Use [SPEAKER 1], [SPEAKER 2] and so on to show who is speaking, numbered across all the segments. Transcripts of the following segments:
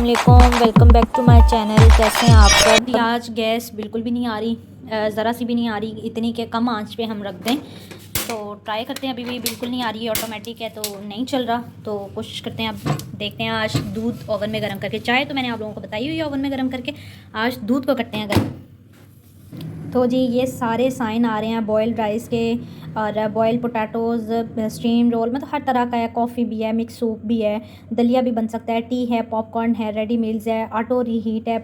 [SPEAKER 1] अस्सलामुअलैकुम, welcome back to my channel. कैसे हैं आप सब? आज गैस बिल्कुल भी नहीं आ रही, ज़रा सी भी नहीं आ रही, इतनी के कम आंच पे हम रख दें तो ट्राई करते हैं। अभी भी बिल्कुल नहीं आ रही है, ऑटोमेटिक है तो नहीं चल रहा, तो कोशिश करते हैं। अब देखते हैं। आज दूध ओवन में गर्म करके, चाय तो मैंने आप लोगों को बताई हुई है ओवन में गर्म करके, आज दूध को करते हैं गर्म। तो जी ये सारे साइन आ रहे हैं बॉयल्ड राइस के और बॉयल्ड पोटैटोज़, स्टीम रोल, मतलब हर तरह का है। कॉफ़ी भी है, मिक्स सूप भी है, दलिया भी बन सकता है, टी है, पॉपकॉर्न है, रेडी मील्स है, ऑटो रीहीट है,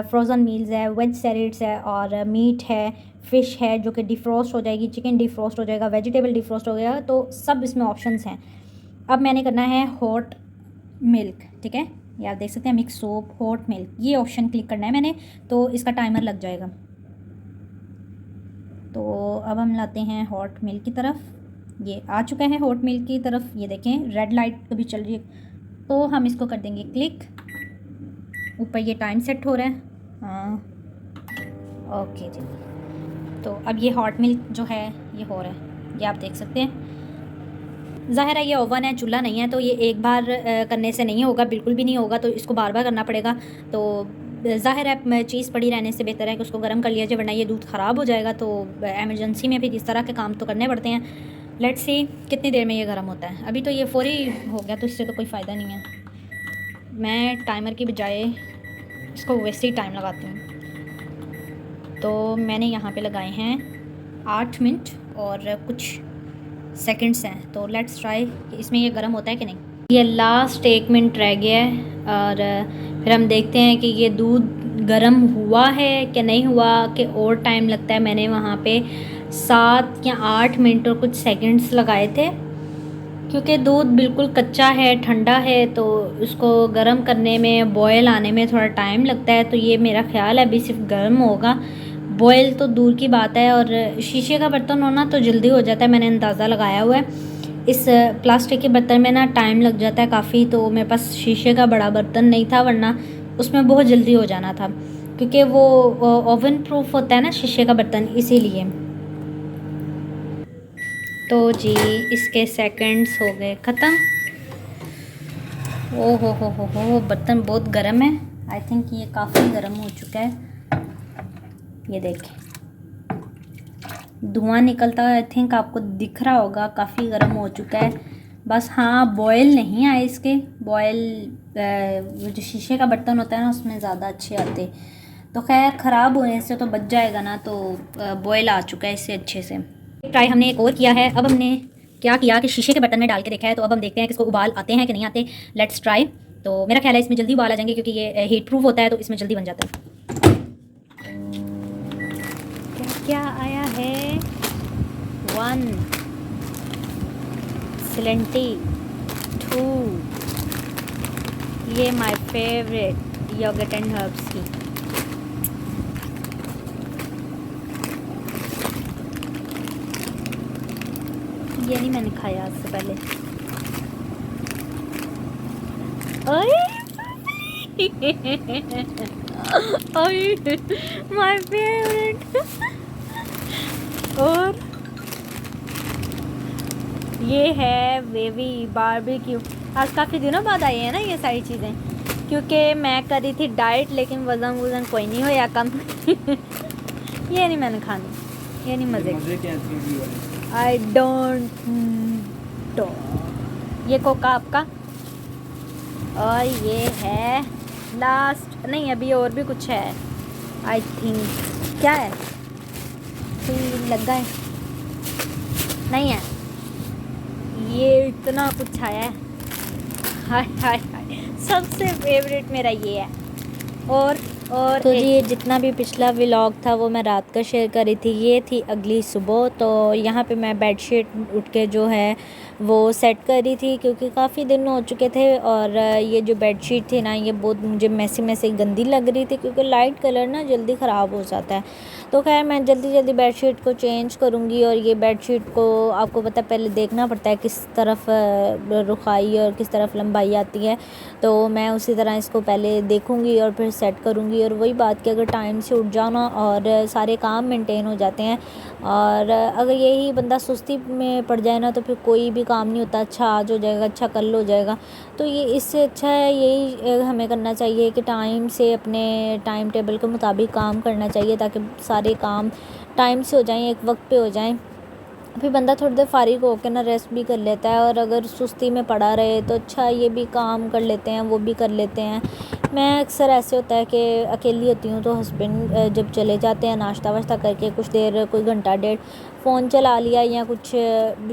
[SPEAKER 1] फ्रोज़न मील्स है, वेज सैलेड्स है और मीट है, फ़िश है जो कि डिफ्रोस्ट हो जाएगी, चिकन डिफ्रोस्ट हो जाएगा, वेजिटेबल डिफ्रोस्ट हो जाएगा, तो सब इसमें ऑप्शंस हैं। अब मैंने करना है हॉट मिल्क, ठीक है, ये आप देख सकते हैं, मिक्स सूप हॉट मिल्क, ये ऑप्शन क्लिक करना है मैंने, तो इसका टाइमर लग जाएगा। तो अब हम लाते हैं हॉट मिल्क की तरफ, ये आ चुका है हॉट मिल्क की तरफ, ये देखें रेड लाइट कभी चल रही है, तो हम इसको कर देंगे क्लिक। ऊपर ये टाइम सेट हो रहा है, हाँ ओके जी। तो अब ये हॉट मिल्क जो है ये हो रहा है, ये आप देख सकते हैं। ज़ाहिर है ये ओवन है, चूल्हा नहीं है, तो ये एक बार करने से नहीं होगा, बिल्कुल भी नहीं होगा, तो इसको बार बार करना पड़ेगा। तो ज़ाहिर है चीज़ पड़ी रहने से बेहतर है कि उसको गर्म कर लिया जाए, वरना ये दूध ख़राब हो जाएगा। तो एमरजेंसी में फिर इस तरह के काम तो करने पड़ते हैं। लेट्स सी कितनी देर में ये गर्म होता है। अभी तो ये फौरी हो गया, तो इससे तो कोई फ़ायदा नहीं है। मैं टाइमर की बजाय इसको वैसे ही टाइम लगाती हूँ। तो मैंने यहाँ पे लगाए हैं 8 मिनट और कुछ सेकंड्स हैं, तो लेट्स ट्राई कि इसमें ये गर्म होता है कि नहीं। ये लास्ट 1 मिनट रह गया है और फिर हम देखते हैं कि ये दूध गर्म हुआ है कि नहीं हुआ, कि और टाइम लगता है। मैंने वहाँ पे 7 या 8 मिनट और कुछ सेकंड्स लगाए थे, क्योंकि दूध बिल्कुल कच्चा है, ठंडा है, तो उसको गर्म करने में, बॉयल आने में थोड़ा टाइम लगता है। तो ये मेरा ख्याल है अभी सिर्फ गर्म होगा, बॉयल तो दूर की बात है। और शीशे का बर्तन होना तो जल्दी हो जाता है, मैंने अंदाज़ा लगाया हुआ है। इस प्लास्टिक के बर्तन में ना टाइम लग जाता है काफ़ी, तो मेरे पास शीशे का बड़ा बर्तन नहीं था, वरना उसमें बहुत जल्दी हो जाना था, क्योंकि वो ओवन प्रूफ होता है ना शीशे का बर्तन, इसीलिए। तो जी इसके सेकंड्स हो गए ख़त्म। ओ हो, बर्तन बहुत गर्म है। आई थिंक ये काफ़ी गर्म हो चुका है, ये देखें धुआं निकलता है, आई थिंक आपको दिख रहा होगा, काफ़ी गर्म हो चुका है। बस हाँ बॉयल नहीं आए इसके, बॉयल जो शीशे का बर्तन होता है ना उसमें ज़्यादा अच्छे आते, तो खैर ख़राब होने से तो बच जाएगा ना। तो बॉयल आ चुका है इससे अच्छे से। ट्राई हमने एक और किया है। अब हमने क्या किया कि शीशे के बर्तन में डाल के देखा है, तो अब हम देखते हैं कि इसको उबाल आते हैं कि नहीं आते। Let's try. तो मेरा ख्याल है इसमें जल्दी उबाल आ जाएंगे, क्योंकि ये हीट प्रूफ होता है, तो इसमें जल्दी बन जाता है। क्या आया है 1 सिलेंटी 2, ये my favourite yogurt and herbs की। ये नहीं मैंने खाया आज से पहले। My favourite. और ये है बेबी बारबेक्यू। आज काफ़ी दिनों बाद आई है ना ये सारी चीज़ें, क्योंकि मैं कर रही थी डाइट, लेकिन वज़न कोई नहीं होया कम। ये नहीं मैंने खानी, ये नहीं मज़े। I don't know. ये कोका आपका, और ये है लास्ट, नहीं अभी और भी कुछ है आई थिंक। क्या है, कोई लगा है नहीं है, ये इतना कुछ आया है। हाय हाय हाय, सबसे फेवरेट मेरा ये है। और तो जी जितना भी पिछला व्लॉग था वो मैं रात का शेयर करी थी, ये थी अगली सुबह। तो यहाँ पे मैं बेडशीट उठ के जो है वो सेट कर रही थी, क्योंकि काफ़ी दिन हो चुके थे और ये जो बेडशीट थी ना ये बहुत मुझे मैसी गंदी लग रही थी, क्योंकि लाइट कलर ना जल्दी ख़राब हो जाता है। तो खैर मैं जल्दी बेडशीट को चेंज करूँगी। और ये बेडशीट को आपको पता पहले देखना पड़ता है किस तरफ रुखाई और किस तरफ लंबाई आती है, तो मैं उसी तरह इसको पहले देखूँगी और फिर सेट करूँगी। चाहिए। और वही बात कि अगर टाइम से उठ जाओ ना और सारे काम मेंटेन हो जाते हैं। और अगर यही बंदा सुस्ती में पड़ जाए ना तो फिर कोई भी काम नहीं होता, अच्छा आज हो जाएगा, अच्छा कल हो जाएगा। तो ये इससे अच्छा है यही हमें करना चाहिए कि टाइम से अपने टाइम टेबल के मुताबिक काम करना चाहिए, ताकि सारे काम टाइम से हो जाएं, एक वक्त पे हो जाएं। फिर बंदा थोड़ी देर फारिग होकर ना रेस्ट भी कर लेता है। और अगर सुस्ती में पड़ा रहे तो अच्छा ये भी काम कर लेते हैं, वो भी कर लेते हैं। मैं अक्सर ऐसे होता है कि अकेली होती हूँ तो हस्बैंड जब चले जाते हैं नाश्ता वाश्ता करके कुछ देर, कोई घंटा डेढ़ फ़ोन चला लिया या कुछ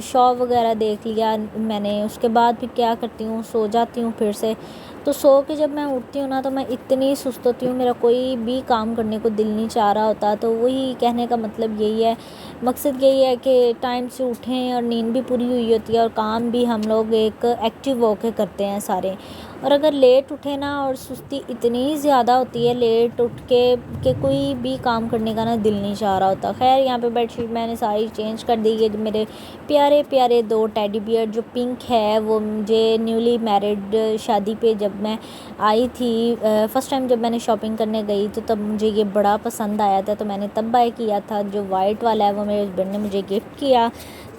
[SPEAKER 1] शो वगैरह देख लिया मैंने, उसके बाद फिर क्या करती हूँ, सो जाती हूँ फिर से। तो सो के जब मैं उठती हूँ ना तो मैं इतनी सुस्त होती हूँ, मेरा कोई भी काम करने को दिल नहीं चाह रहा होता। तो वही कहने का मतलब यही है, मकसद यही है कि टाइम से उठें और नींद भी पूरी हुई होती है और काम भी हम लोग एक एक्टिव होकर करते हैं सारे। और अगर लेट उठे ना और सुस्ती इतनी ज़्यादा होती है लेट उठ के कोई भी काम करने का ना दिल नहीं चाह रहा होता। खैर यहाँ पे बेडशीट मैंने सारी चेंज कर दी है। मेरे प्यारे प्यारे 2 टेडी बियर, जो पिंक है वो मुझे न्यूली मैरिड शादी पे जब मैं आई थी फ़र्स्ट टाइम जब मैंने शॉपिंग करने गई तो तब मुझे ये बड़ा पसंद आया था, तो मैंने तब बाय किया था। जो वाइट वाला है वो मेरे हस्बैंड ने मुझे गिफ्ट किया।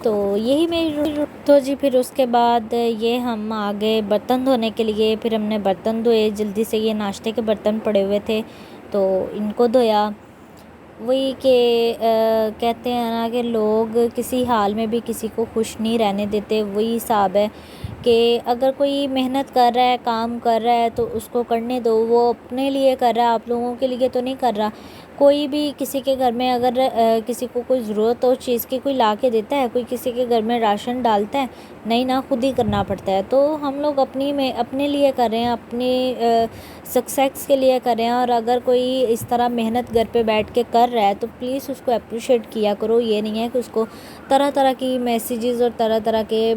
[SPEAKER 1] तो यही मेरी तो जी फिर उसके बाद ये हम आ गए बर्तन धोने के लिए। फिर हमने बर्तन धोए जल्दी से, ये नाश्ते के बर्तन पड़े हुए थे तो इनको धोया। वही कि कहते हैं ना कि लोग किसी हाल में भी किसी को खुश नहीं रहने देते। वही हिसाब है कि अगर कोई मेहनत कर रहा है, काम कर रहा है तो उसको करने दो, वो अपने लिए कर रहा है, आप लोगों के लिए तो नहीं कर रहा। कोई भी किसी के घर में अगर किसी को कोई ज़रूरत हो चीज़ की, कोई ला के देता है, कोई किसी के घर में राशन डालता है, नहीं ना, खुद ही करना पड़ता है। तो हम लोग अपने लिए कर रहे हैं, अपनी सक्सेस के लिए कर रहे हैं। और अगर कोई इस तरह मेहनत घर पे बैठ के कर रहा है तो प्लीज़ उसको अप्रिशिएट किया करो। ये नहीं है कि उसको तरह तरह की मैसेजेस और तरह तरह के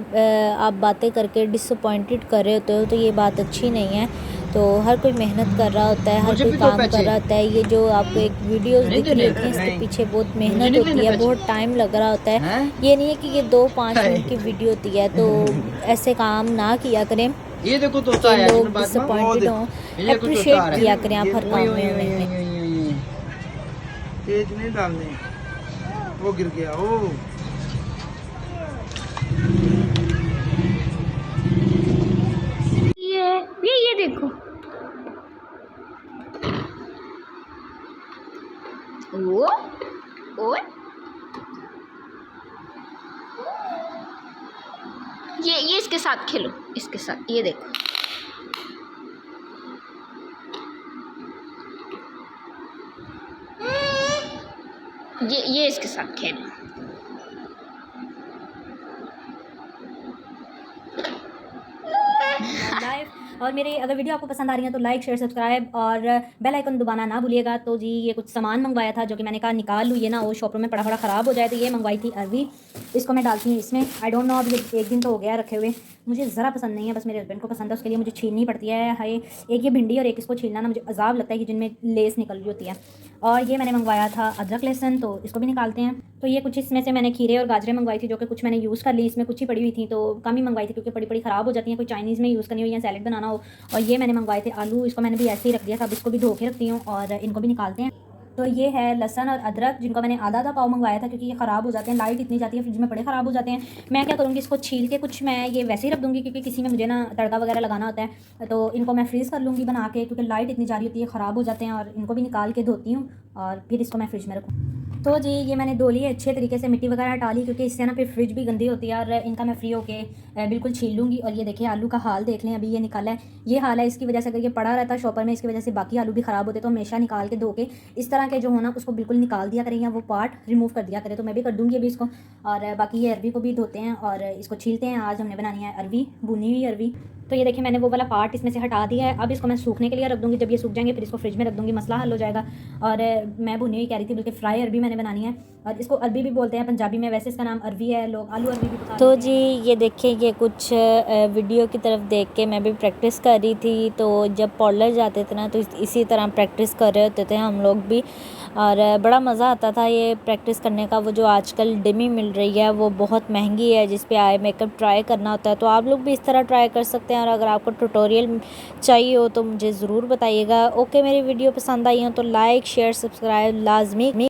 [SPEAKER 1] आप बातें करके डिसअपॉइंटेड कर रहे होते हो, तो ये बात अच्छी नहीं है। तो हर कोई मेहनत कर रहा होता है, हर कोई काम कर रहा होता है। ये जो आपको एक वीडियोस दिख रही होती है इसके पीछे बहुत मेहनत होती है, बहुत टाइम लग रहा होता है। ये नहीं है कि ये 2-5 मिनट की वीडियो होती है। तो ऐसे काम ना किया करें,
[SPEAKER 2] ये देखो तो
[SPEAKER 1] लोग डिसअपॉइंटेड हों, अप्रिशिएट किया करें आप हर काम में।
[SPEAKER 2] तेज नहीं डालने, वो गिर गया। ओ
[SPEAKER 1] ये देखो, वो ओए ये इसके साथ खेलो, इसके साथ, ये देखो। ये इसके साथ खेलो। और मेरे अगर वीडियो आपको पसंद आ रही है तो लाइक शेयर सब्सक्राइब और बेल आइकन दबाना ना भूलिएगा। तो जी ये कुछ सामान मंगवाया था जो कि मैंने कहा निकाल लूँ, ये ना वो शॉपर में पड़ा ख़राब हो जाए। तो ये मंगवाई थी अरवी, इसको मैं डालती हूँ इसमें। आई डोंट नो, अब ये 1 दिन तो हो गया रखे हुए, मुझे ज़रा पसंद नहीं है, बस मेरे हस्बैंड को पसंद है, उसके लिए मुझे छीलनी पड़ती है। हाय, एक ये भिंडी और एक इसको छीलना ना मुझे अजाब लगता है कि जिनमें लेस निकल रही होती है। और ये मैंने मंगवाया था अदरक लहसुन, तो इसको भी निकालते हैं। तो ये कुछ इसमें से मैंने खीरे और गाजरें मंगवाई थी जो कि कुछ मैंने यूज़ कर ली, इसमें कुछ ही पड़ी हुई थी तो कम ही मंगवाई थी क्योंकि पड़ी पड़ी ख़राब हो जाती हैं, कोई चाइनीज़ में यूज़ करनी हो या सैलेड बनाना हो। और ये मैंने मंगवाए थे आलू, इसको मैंने भी ऐसे ही रख दिया था, अब इसको भी धो के रखती हूँ और इनको भी निकालते हैं। तो ये है लहसन और अदरक जिनको मैंने आधा पाव मंगवाया था क्योंकि ये ख़राब हो जाते हैं, लाइट इतनी जाती है फ्रिज में बड़े ख़राब हो जाते हैं। मैं क्या करूँगी, इसको छील के कुछ मैं ये वैसे ही रख दूँगी क्योंकि किसी में मुझे ना तड़का वगैरह लगाना होता है, तो इनको मैं फ्रीज़ कर लूँगी बना के, क्योंकि लाइट इतनी जा रही होती है, ख़राब हो जाते हैं। और इनको भी निकाल के धोती हूँ और फिर इसको मैं फ्रिज में रखूँ। तो जी ये मैंने धो लिए अच्छे तरीके से, मिट्टी वगैरह हटा ली क्योंकि इससे ना फिर फ्रिज भी गंदी होती है। और इनका मैं फ्री होके बिल्कुल छील लूँगी। और ये देखिए आलू का हाल देख लें, अभी ये निकाला है, ये हाल है इसकी वजह से। अगर ये पड़ा रहता शॉपर में इसकी वजह से बाकी आलू भी ख़राब होते, तो हमेशा निकाल के धो के इस तरह के जो होना उसको बिल्कुल निकाल दिया करें या वो पार्ट रिमूव कर दिया करें। तो मैं भी कर दूँगी अभी इसको। और बाकी ये अरवी को भी धोते हैं और इसको छीलते हैं। आज हमने बनानी है अरवी, भुनी हुई अरवी। तो ये देखिए मैंने वो वाला पार्ट इसमें से हटा दिया है। अब इसको मैं सूखने के लिए रख दूँगी, जब ये सूख जाएंगे फिर इसको फ्रिज में रख दूँगी, मसला हल हो जाएगा। और मैं भुनी हुई कह रही थी, बल्कि फ्राई अरबी मैंने बनानी है। और इसको अरबी भी बोलते हैं पंजाबी में, वैसे इसका नाम अरवी है, लोग आलू अरवी भी बता। तो जी ये देखिए ये कुछ वीडियो की तरफ देख के मैं भी प्रैक्टिस कर रही थी। तो जब पार्लर जाते थे ना तो इसी तरह प्रैक्टिस कर रहे होते थे हम लोग भी, और बड़ा मज़ा आता था ये प्रैक्टिस करने का। वो जो आजकल डिमी मिल रही है वो बहुत महंगी है, जिस पे आई मेकअप ट्राई करना होता है, तो आप लोग भी इस तरह ट्राई कर सकते हैं और अगर आपको ट्यूटोरियल चाहिए हो तो मुझे ज़रूर बताइएगा। ओके, मेरी वीडियो पसंद आई हो तो लाइक शेयर सब्सक्राइब लाजमी